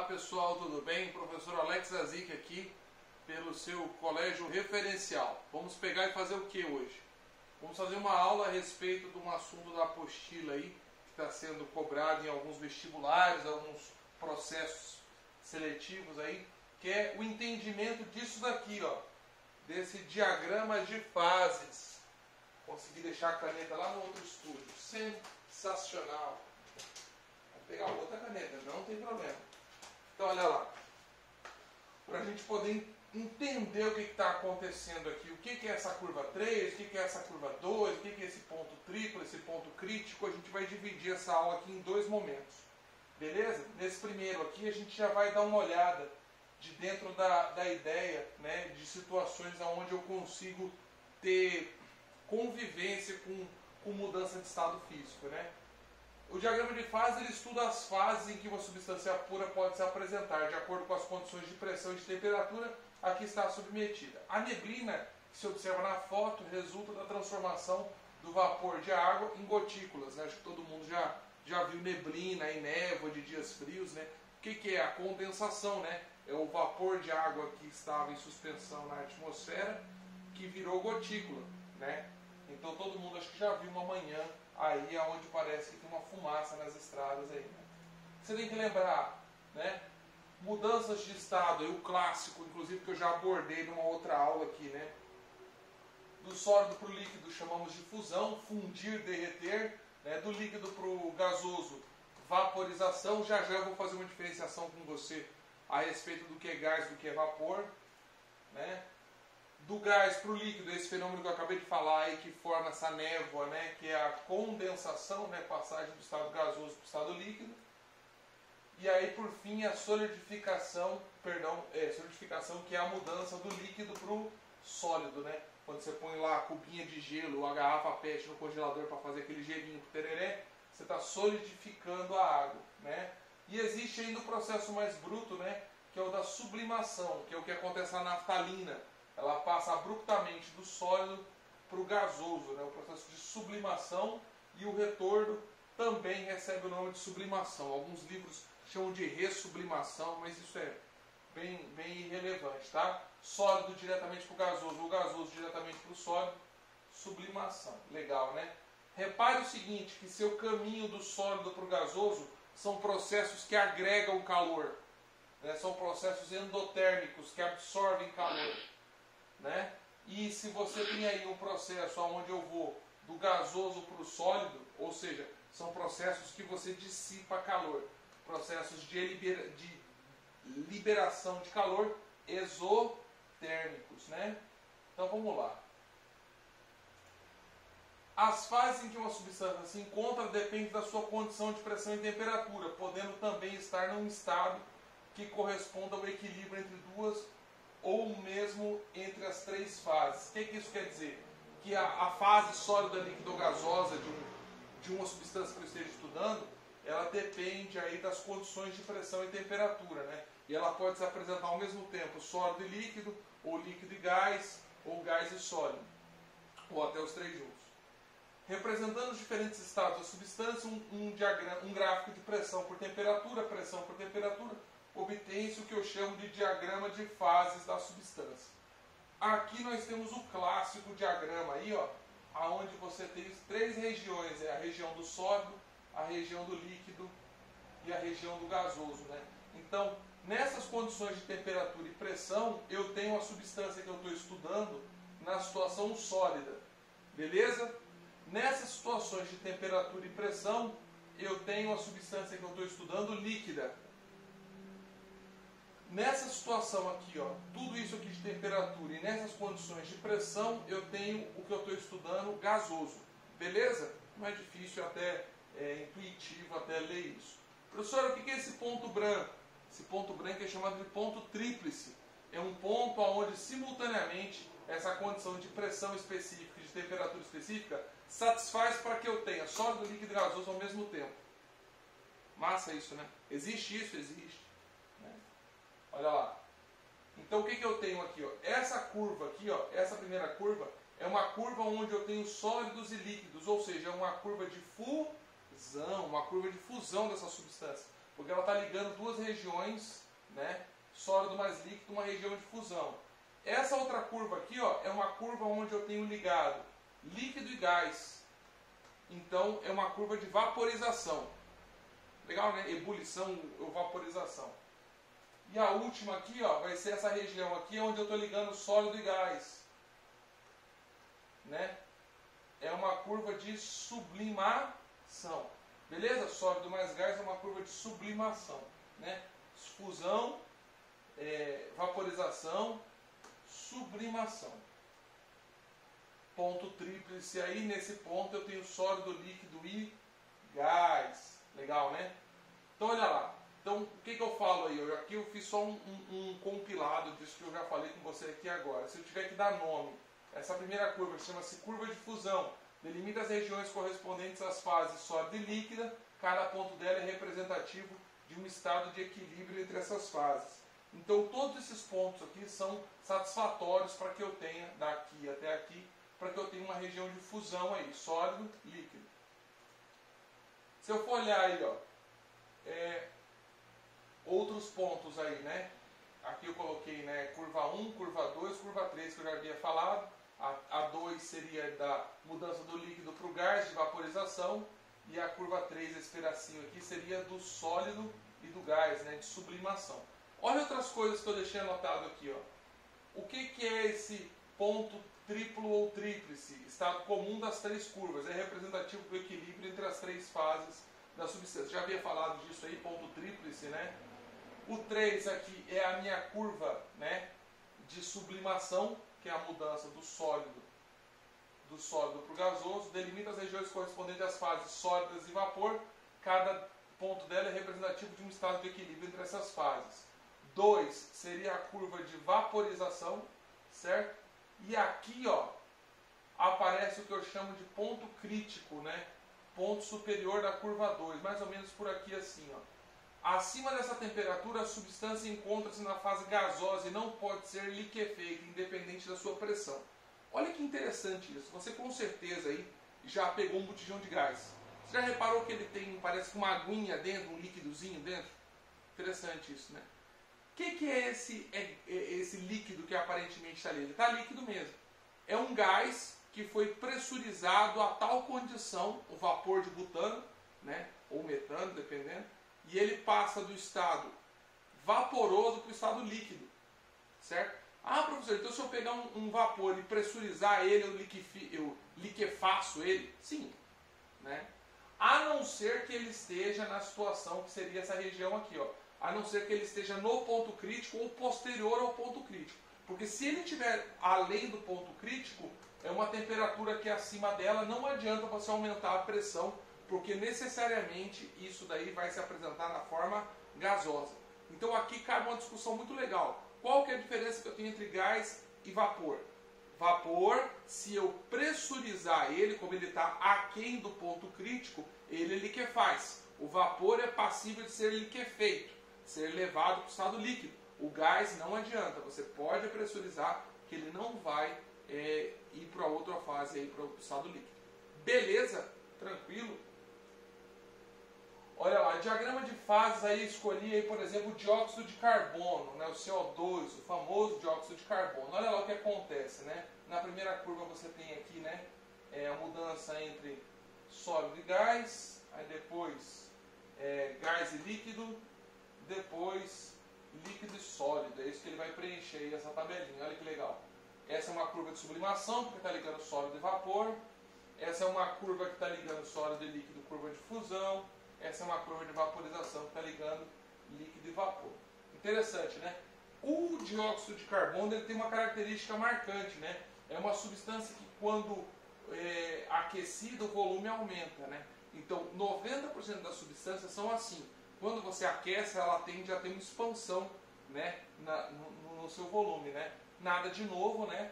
pessoal, tudo bem? Professor Alex Azik aqui pelo seu colégio referencial. Vamos pegar e fazer o que hoje? Vamos fazer uma aula a respeito de um assunto da apostila aí que está sendo cobrado em alguns vestibulares, alguns processos seletivos aí, que é o entendimento disso daqui, ó, desse diagrama de fases. Consegui deixar a caneta lá no outro estúdio. Sensacional. Vou pegar outra caneta, não tem problema. Então olha lá, para a gente poder entender o que está acontecendo aqui, o que é essa curva 3, o que é essa curva 2, o que é esse ponto triplo, esse ponto crítico, a gente vai dividir essa aula aqui em dois momentos, beleza? Nesse primeiro aqui a gente já vai dar uma olhada de dentro da ideia, né, de situações onde eu consigo ter convivência com mudança de estado físico, né? O diagrama de fase ele estuda as fases em que uma substância pura pode se apresentar de acordo com as condições de pressão e de temperatura a que está submetida. A neblina que se observa na foto resulta da transformação do vapor de água em gotículas, né? Acho que todo mundo já viu neblina e névoa de dias frios, né? O que é a condensação, né? É o vapor de água que estava em suspensão na atmosfera que virou gotícula, né? Então todo mundo acho que já viu uma manhã aí onde parece que tem uma fumaça nas estradas aí, né? Você tem que lembrar, né? Mudanças de estado, aí o clássico, inclusive que eu já abordei numa outra aula aqui, né? Do sólido para o líquido chamamos de fusão, fundir, derreter, né? Do líquido para o gasoso, vaporização. Já eu vou fazer uma diferenciação com você a respeito do que é gás e do que é vapor, né? Do gás para o líquido, esse fenômeno que eu acabei de falar aí, que forma essa névoa, né, que é a condensação, né, passagem do estado gasoso para o estado líquido. E aí, por fim, a solidificação, solidificação, que é a mudança do líquido para o sólido, né? Quando você põe lá a cubinha de gelo ou a garrafa PET no congelador para fazer aquele gelinho pro tereré, você está solidificando a água, né? E existe ainda o processo mais bruto, né, que é o da sublimação, que é o que acontece na naftalina. Ela passa abruptamente do sólido para o gasoso, né? O processo de sublimação, e o retorno também recebe o nome de sublimação. Alguns livros chamam de ressublimação, mas isso é bem irrelevante, tá? Sólido diretamente para o gasoso diretamente para o sólido, sublimação. Legal, né? Repare o seguinte, que seu caminho do sólido para o gasoso são processos que agregam calor, né? São processos endotérmicos que absorvem calor, né? E se você tem aí um processo onde eu vou do gasoso para o sólido, ou seja, são processos que você dissipa calor, processos de liberação de calor exotérmicos, né? Então vamos lá. As fases em que uma substância se encontra dependem da sua condição de pressão e temperatura, podendo também estar num estado que corresponda ao equilíbrio entre duas ou mesmo entre as três fases. O que isso quer dizer? Que a fase sólida, líquida ou gasosa de uma substância que eu esteja estudando, ela depende aí das condições de pressão e temperatura, né? E ela pode se apresentar ao mesmo tempo sólido e líquido, ou líquido e gás, ou gás e sólido, ou até os três juntos. Representando os diferentes estados da substância, um gráfico de pressão por temperatura, obtém-se o que eu chamo de diagrama de fases da substância. Aqui nós temos o clássico diagrama aí, ó, aonde você tem três regiões, a região do sólido, a região do líquido e a região do gasoso, né? Então, nessas condições de temperatura e pressão, eu tenho a substância que eu estou estudando na situação sólida, beleza? Nessas situações de temperatura e pressão, eu tenho a substância que eu estou estudando líquida. Nessa situação aqui, ó, tudo isso aqui de temperatura e nessas condições de pressão, eu tenho o que eu estou estudando gasoso. Beleza? Não é difícil, até intuitivo até ler isso. Professor, o que é esse ponto branco? Esse ponto branco é chamado de ponto tríplice. É um ponto onde simultaneamente essa condição de pressão específica, de temperatura específica, satisfaz para que eu tenha sólido, líquido e gasoso ao mesmo tempo. Massa isso, né? Existe isso? Existe. Né? Olha lá. Então o que eu tenho aqui? Ó? Essa curva aqui, ó, essa primeira curva, é uma curva onde eu tenho sólidos e líquidos, ou seja, é uma curva de fusão, dessa substância. porque ela está ligando duas regiões, né, sólido mais líquido, uma região de fusão. Essa outra curva aqui, ó, é uma curva onde eu tenho ligado líquido e gás. Então é uma curva de vaporização. Legal, né? Ebulição ou vaporização. E a última aqui, ó, vai ser essa região aqui onde eu estou ligando sólido e gás. Né? É uma curva de sublimação. Beleza? Sólido mais gás é uma curva de sublimação. Né? Fusão, vaporização, sublimação. Ponto tríplice aí, nesse ponto eu tenho sólido, líquido e gás. Legal, né? Então olha lá. Então o que eu falo aí? Aqui eu fiz só um compilado disso que eu já falei com você aqui agora. Se eu tiver que dar nome, essa primeira curva chama-se curva de fusão. Delimita as regiões correspondentes às fases sólida e líquida. Cada ponto dela é representativo de um estado de equilíbrio entre essas fases. Então todos esses pontos aqui são satisfatórios para que eu tenha, daqui até aqui, para que eu tenha uma região de fusão aí, sólido, líquido. Se eu for olhar aí, ó, outros pontos aí, né? Aqui eu coloquei, né, curva 1, curva 2, curva 3, que eu já havia falado. A 2 seria da mudança do líquido para o gás, de vaporização. E a curva 3, esse pedacinho aqui, seria do sólido e do gás, né, de sublimação. Olha outras coisas que eu deixei anotado aqui, ó. O que é esse ponto triplo ou tríplice? Estado comum das três curvas. É representativo do equilíbrio entre as três fases da substância. Já havia falado disso aí, ponto tríplice, né? O 3 aqui é a minha curva, né, de sublimação, que é a mudança do sólido para o gasoso. Delimita as regiões correspondentes às fases sólidas e vapor. Cada ponto dela é representativo de um estado de equilíbrio entre essas fases. 2 seria a curva de vaporização, certo? E aqui, ó, aparece o que eu chamo de ponto crítico, né? Ponto superior da curva 2, mais ou menos por aqui assim, ó. Acima dessa temperatura, a substância encontra-se na fase gasosa e não pode ser liquefeita, independente da sua pressão. Olha que interessante isso. Você com certeza aí já pegou um botijão de gás. Você já reparou que ele tem, parece que uma aguinha dentro, um líquidozinho dentro? Interessante isso, né? O que é esse líquido que aparentemente está ali? Ele está líquido mesmo. É um gás que foi pressurizado a tal condição, o vapor de butano, né, ou metano, dependendo, e ele passa do estado vaporoso para o estado líquido, certo? Ah, professor, então se eu pegar um vapor e pressurizar ele, eu liquefaço ele? Sim, né? A não ser que ele esteja na situação que seria essa região aqui, ó. A não ser que ele esteja no ponto crítico ou posterior ao ponto crítico. Porque se ele estiver além do ponto crítico, é uma temperatura que acima dela não adianta você aumentar a pressão, porque necessariamente isso daí vai se apresentar na forma gasosa. Então aqui cabe uma discussão muito legal. Qual que é a diferença que eu tenho entre gás e vapor? Vapor, se eu pressurizar ele, como ele está aquém do ponto crítico, ele liquefaz. O vapor é passível de ser liquefeito, ser levado para o estado líquido. O gás não adianta, você pode pressurizar que ele não vai ir para outra fase, para o estado líquido. Beleza? Tranquilo? Olha lá, diagrama de fases aí, escolhi aí, por exemplo, o dióxido de carbono, né, o CO2, o famoso dióxido de carbono. Olha lá o que acontece, né? Na primeira curva você tem aqui, né, a mudança entre sólido e gás, aí depois gás e líquido, depois líquido e sólido. É isso que ele vai preencher aí, essa tabelinha. Olha que legal. Essa é uma curva de sublimação, porque está ligando sólido e vapor. Essa é uma curva que está ligando sólido e líquido, curva de fusão. Essa é uma curva de vaporização que está ligando líquido e vapor. Interessante, né? O dióxido de carbono ele tem uma característica marcante, né? É uma substância que quando aquecida o volume aumenta, né? Então 90% das substâncias são assim. Quando você aquece, ela tende a ter uma expansão, né, no seu volume, né? Nada de novo, né?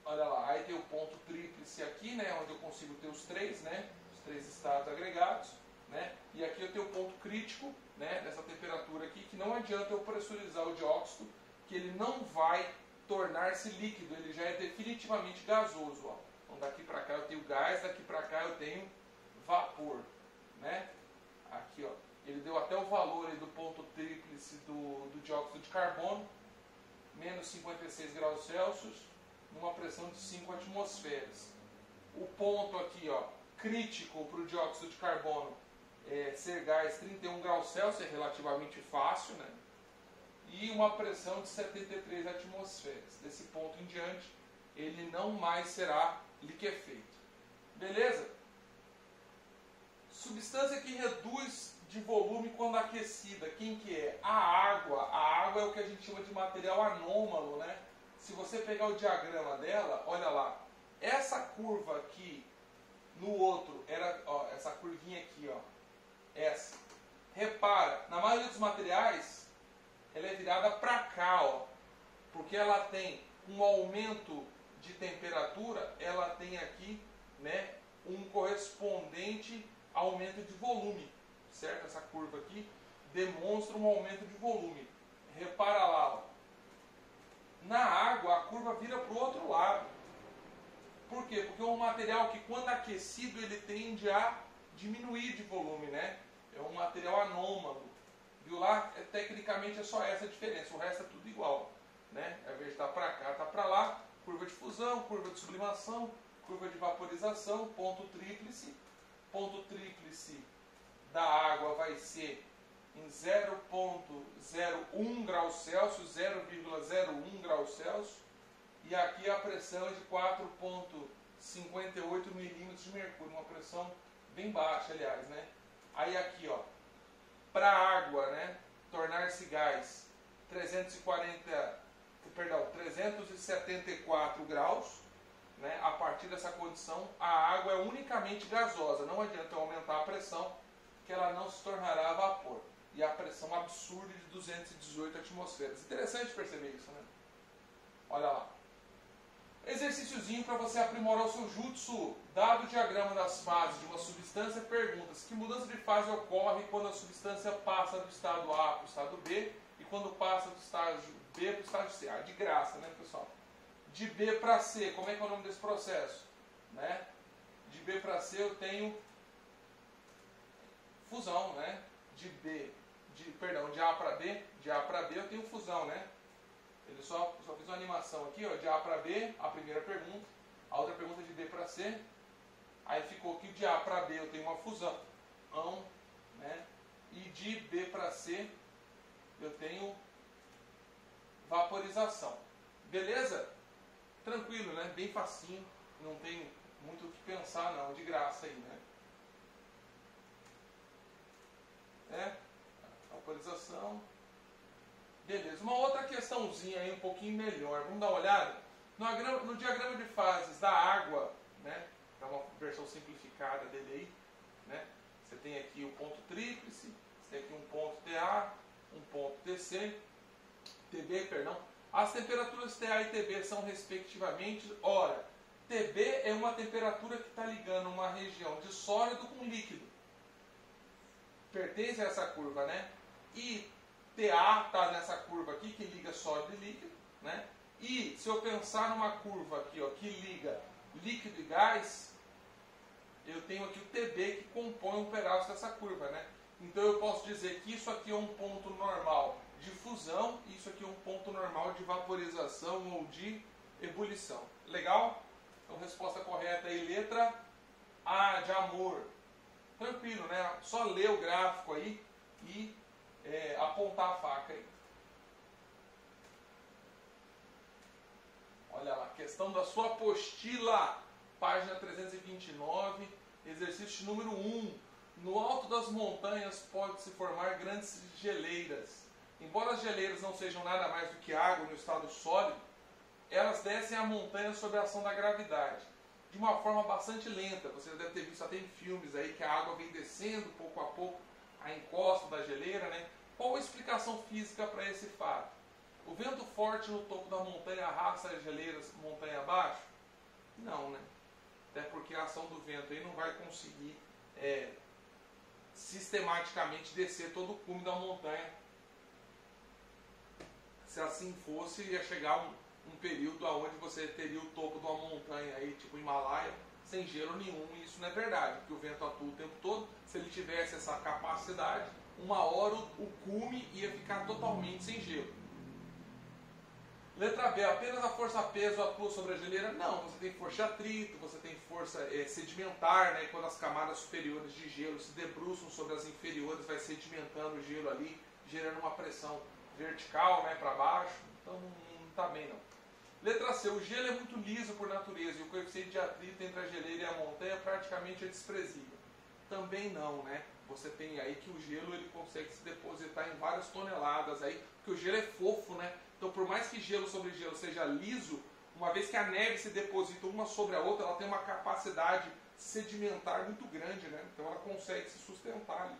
Olha lá, aí tem o ponto tríplice aqui, né, onde eu consigo ter os três, né? Os três estados agregados, né? E aqui eu tenho o ponto crítico, né, nessa temperatura aqui, que não adianta eu pressurizar o dióxido, que ele não vai tornar-se líquido, ele já é definitivamente gasoso, ó. Então daqui para cá eu tenho gás, daqui para cá eu tenho vapor, né? Aqui, ó, Ele deu até o valor aí do ponto tríplice do dióxido de carbono, menos 56 graus Celsius, numa pressão de 5 atmosferas. O ponto aqui, ó, crítico para o dióxido de carbono ser gás 31 graus Celsius, é relativamente fácil, né? E uma pressão de 73 atmosferas. Desse ponto em diante, ele não mais será liquefeito. Beleza? Substância que reduz de volume quando aquecida. Quem que é? A água. A água é o que a gente chama de material anômalo, né? Se você pegar o diagrama dela, olha lá. Essa curva aqui, no outro, era, ó, essa curvinha aqui, ó. Essa. Repara, na maioria dos materiais, ela é virada para cá, ó. Porque ela tem um aumento de temperatura, ela tem aqui, né, um correspondente aumento de volume, certo? Essa curva aqui demonstra um aumento de volume. Repara lá, ó. Na água a curva vira para o outro lado. Por quê? Porque é um material que quando aquecido ele tende a diminuir de volume, né? É um material anômalo. Viu lá? Tecnicamente é só essa a diferença, o resto é tudo igual, né? Ao invés de estar para cá, está para lá. Curva de fusão, curva de sublimação, curva de vaporização, ponto tríplice. Ponto tríplice da água vai ser em 0,01 graus Celsius, 0,01 graus Celsius. E aqui a pressão é de 4,58 milímetros de mercúrio, uma pressão bem baixa, aliás, né? Aí aqui, ó, para a água, né, tornar-se gás, 374 graus, né? A partir dessa condição, a água é unicamente gasosa, não adianta eu aumentar a pressão, que ela não se tornará vapor. E a pressão absurda de 218 atmosferas. Interessante perceber isso, né? Olha lá. Exercíciozinho para você aprimorar o seu jutsu. Dado o diagrama das fases de uma substância, pergunta-se que mudança de fase ocorre quando a substância passa do estado A para o estado B e quando passa do estágio B para o estágio C. Ah, de graça, né, pessoal? De B para C, como é que é o nome desse processo? Né? De B para C eu tenho fusão, né? De A para B, eu tenho fusão, né? Ele só fiz uma animação aqui, ó, de A para B, a primeira pergunta, a outra pergunta é de B para C, aí ficou aqui de A para B eu tenho uma fusão, né? E de B para C eu tenho vaporização. Beleza? Tranquilo, né? Bem facinho, não tem muito o que pensar não, de graça aí, né? Vaporização. Beleza, uma outra questãozinha aí um pouquinho melhor, vamos dar uma olhada? No diagrama de fases da água, né? É uma versão simplificada dele aí, né? Você tem aqui o ponto tríplice, você tem aqui um ponto TA, um ponto TB, perdão. As temperaturas TA e TB são respectivamente, ora, TB é uma temperatura que está ligando uma região de sólido com líquido. Pertence a essa curva, né? E TA está nessa curva aqui que liga sólido e líquido, né? E se eu pensar numa curva aqui, ó, que liga líquido e gás, eu tenho aqui o TB que compõe um pedaço dessa curva, né? Então eu posso dizer que isso aqui é um ponto normal de fusão, e isso aqui é um ponto normal de vaporização ou de ebulição. Legal? Então resposta correta aí, letra A de amor. Tranquilo, né? Só ler o gráfico aí e apontar a faca aí. Olha lá, questão da sua apostila, página 329, exercício número 1. No alto das montanhas pode-se formar grandes geleiras. Embora as geleiras não sejam nada mais do que água no estado sólido, elas descem a montanha sob a ação da gravidade, de uma forma bastante lenta. Você deve ter visto até em filmes aí que a água vem descendo pouco a pouco a encosta da geleira, né? Qual a explicação física para esse fato? O vento forte no topo da montanha arrasta as geleiras montanha abaixo? Não, né? Até porque a ação do vento aí não vai conseguir sistematicamente descer todo o cume da montanha. Se assim fosse, ia chegar um período onde você teria o topo de uma montanha aí, tipo Himalaia, sem gelo nenhum, e isso não é verdade, porque o vento atua o tempo todo. Se ele tivesse essa capacidade, uma hora o cume ia ficar totalmente sem gelo. Letra B, apenas a força-peso atua sobre a geleira? Não, você tem força de atrito, você tem força sedimentar, né? Quando as camadas superiores de gelo se debruçam sobre as inferiores, vai sedimentando o gelo ali, gerando uma pressão vertical, né, para baixo. Então não está bem não. Letra C, o gelo é muito liso por natureza e o coeficiente de atrito entre a geleira e a montanha praticamente é desprezível. Também não, né? Você tem aí que o gelo ele consegue se depositar em várias toneladas aí, porque o gelo é fofo, né? Então, por mais que gelo sobre gelo seja liso, uma vez que a neve se deposita uma sobre a outra, ela tem uma capacidade sedimentar muito grande, né? Então, ela consegue se sustentar ali.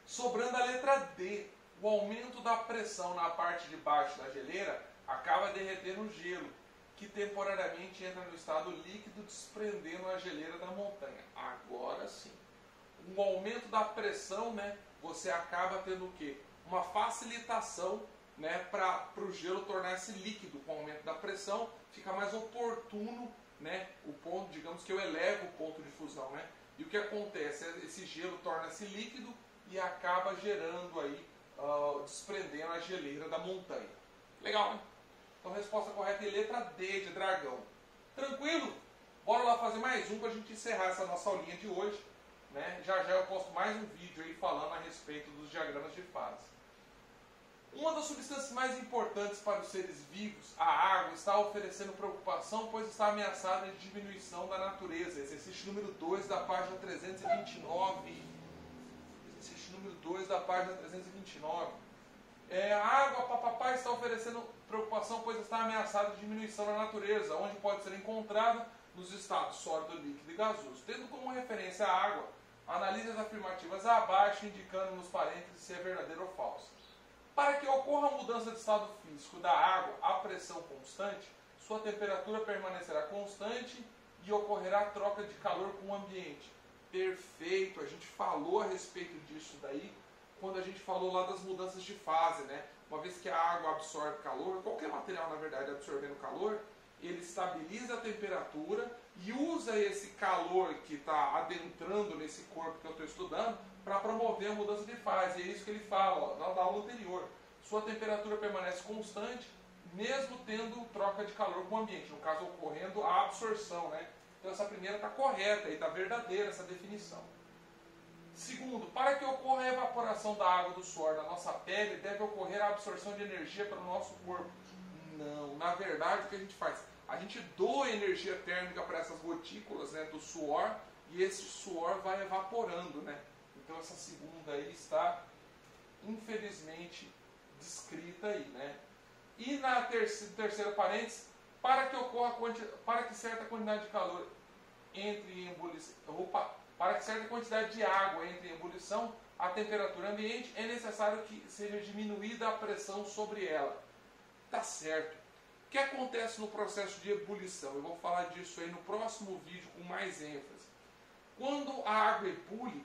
Sobrando a letra D, o aumento da pressão na parte de baixo da geleira acaba derretendo o gelo, que temporariamente entra no estado líquido, desprendendo a geleira da montanha. Agora sim. Um aumento da pressão, né? Você acaba tendo o quê? Uma facilitação, né, para o gelo tornar-se líquido. Com o aumento da pressão, fica mais oportuno, né, o ponto, digamos que eu elevo o ponto de fusão, né? E o que acontece? Esse gelo torna-se líquido e acaba gerando aí, desprendendo a geleira da montanha. Legal, né? Então a resposta correta é letra D de dragão. Tranquilo? Bora lá fazer mais um para a gente encerrar essa nossa aulinha de hoje, né? Já eu posto mais um vídeo aí falando a respeito dos diagramas de fase. Uma das substâncias mais importantes para os seres vivos, a água, está oferecendo preocupação, pois está ameaçada de diminuição da natureza. Exercício número 2 da página 329. Exercício número 2 da página 329. A água, papapá, está oferecendo preocupação, pois está ameaçada de diminuição da natureza, onde pode ser encontrada nos estados sólido, líquido e gasoso. Tendo como referência a água, analise as afirmativas abaixo, indicando nos parênteses se é verdadeiro ou falso. Para que ocorra a mudança de estado físico da água a pressão constante, sua temperatura permanecerá constante e ocorrerá a troca de calor com o ambiente. Perfeito, a gente falou a respeito disso daí, quando a gente falou lá das mudanças de fase, né? Uma vez que a água absorve calor, qualquer material na verdade absorvendo calor, ele estabiliza a temperatura e usa esse calor que está adentrando nesse corpo que eu estou estudando para promover a mudança de fase. E é isso que ele fala, ó, na aula anterior. Sua temperatura permanece constante, mesmo tendo troca de calor com o ambiente, no caso ocorrendo a absorção, né? Então essa primeira está correta e está verdadeira essa definição. Segundo, para que ocorra a evaporação da água do suor na nossa pele, deve ocorrer a absorção de energia para o nosso corpo. Não, na verdade o que a gente faz? A gente doa energia térmica para essas gotículas, né, do suor, e esse suor vai evaporando, né? Então essa segunda aí está, infelizmente, descrita aí, né? E na terceira parênteses, para que certa quantidade de calor entre em ebulição, para que certa quantidade de água entre em ebulição, a temperatura ambiente, é necessário que seja diminuída a pressão sobre ela. Tá certo. O que acontece no processo de ebulição? Eu vou falar disso aí no próximo vídeo com mais ênfase. Quando a água ebule,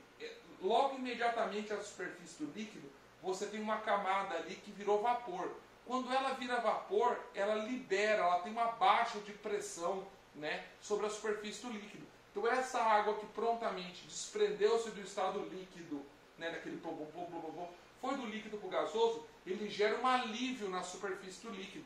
logo imediatamente à superfície do líquido, você tem uma camada ali que virou vapor. Quando ela vira vapor, ela libera, ela tem uma baixa de pressão, né, sobre a superfície do líquido. Então essa água que prontamente desprendeu-se do estado líquido, né, daquele foi do líquido para o gasoso, ele gera um alívio na superfície do líquido,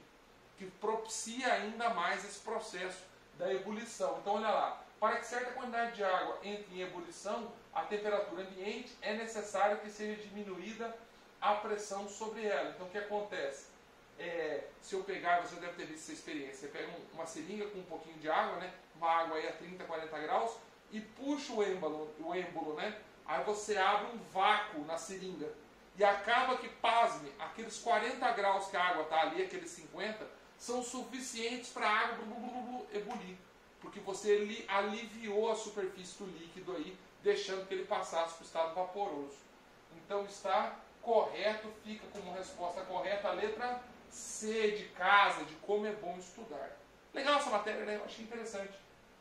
que propicia ainda mais esse processo da ebulição. Então olha lá, para que certa quantidade de água entre em ebulição, a temperatura ambiente, é necessário que seja diminuída a pressão sobre ela. Então o que acontece? Se eu pegar, você deve ter visto essa experiência, você pega uma seringa com um pouquinho de água, né, uma água aí a 30, 40 graus, e puxa o êmbolo, né, aí você abre um vácuo na seringa, e acaba que, pasme, aqueles 40 graus que a água está ali, aqueles 50, são suficientes para a água ebulir, porque você aliviou a superfície do líquido aí, deixando que ele passasse para o estado vaporoso. Então está correto, fica como resposta correta a letra C de casa, de como é bom estudar. Legal essa matéria, né? Eu achei interessante.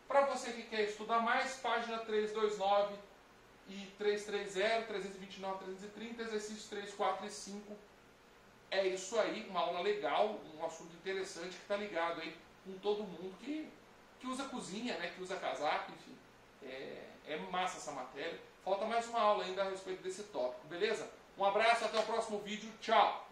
Para você que quer estudar mais, página 329 e 330, 329, 330, exercícios 3, 4 e 5. É isso aí, uma aula legal, um assunto interessante que está ligado aí com todo mundo que usa cozinha, né? Que usa casaco, enfim. É massa essa matéria. falta mais uma aula ainda a respeito desse tópico, beleza? Um abraço, até o próximo vídeo, tchau!